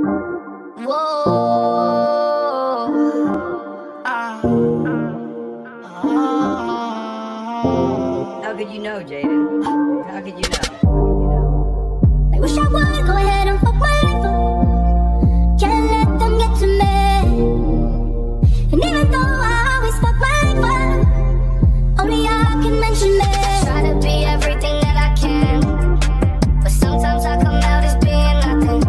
How could you know, Jaden? How could you know? I wish I would go ahead and fuck my life up. Can't let them get to me. And even though I always fuck my life up, only I can mention me. I try to be everything that I can, but sometimes I come out as being nothing.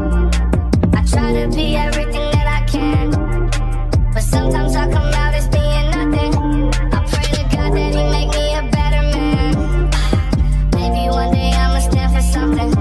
I try to be everything that I can, but sometimes I come out as being nothing. I pray to God that He make me a better man. Maybe one day I'ma stand for something.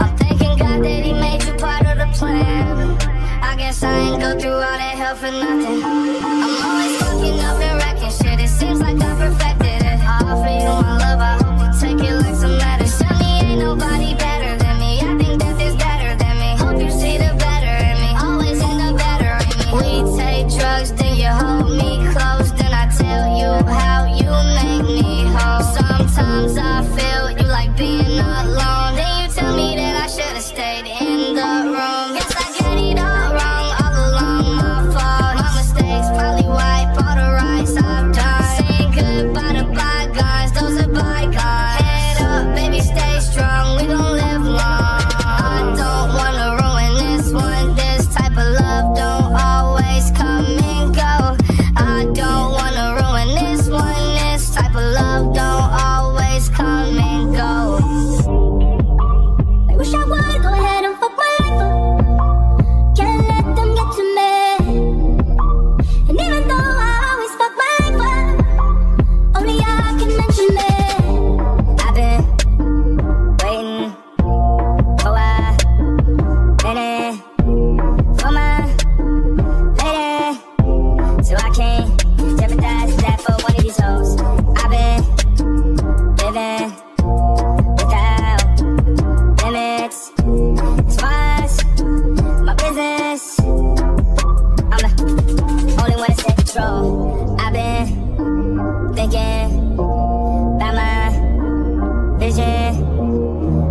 I'm thanking God that He made you part of the plan. I guess I ain't go through all that hell for nothing. I'm always fucking up and wrecking shit. It seems like I perfected it. I offer you my love, I hope you take it like some medicine. Tell me ain't nobody better than me. I think that there's better than me. Hope you see the better in me. Always in the better in me. We take drugs, then you hold me close. Then I tell you how you make me whole. Sometimes I feel you like being alone. Then you tell me that I should've stayed in the room. Guess I get it all wrong, all along my fault. My mistakes probably wipe all the rights I've done. Saying goodbye to bygones, those are bygones. Head up, baby, stay strong, we gon' live long. I don't wanna ruin this one. This type of love don't always come and go. I don't wanna ruin this one. This type of love don't always come and go. I wish I would go ahead and fuck my life up. Can't let them get to me. And even though I always fuck my life up, only I can mention me. I've been waiting for a minute for my lady, so I can't jeopardize that for one of these hoes. I've been living without limits. As far as my business, I'm the only one that's in control. I've been thinking about my vision,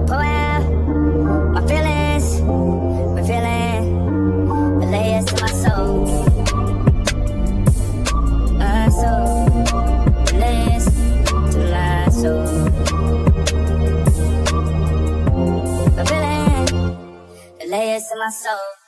pour out my feelings, revealing the layers to my soul. My soul, the layers to my soul. Revealing the layers to my soul.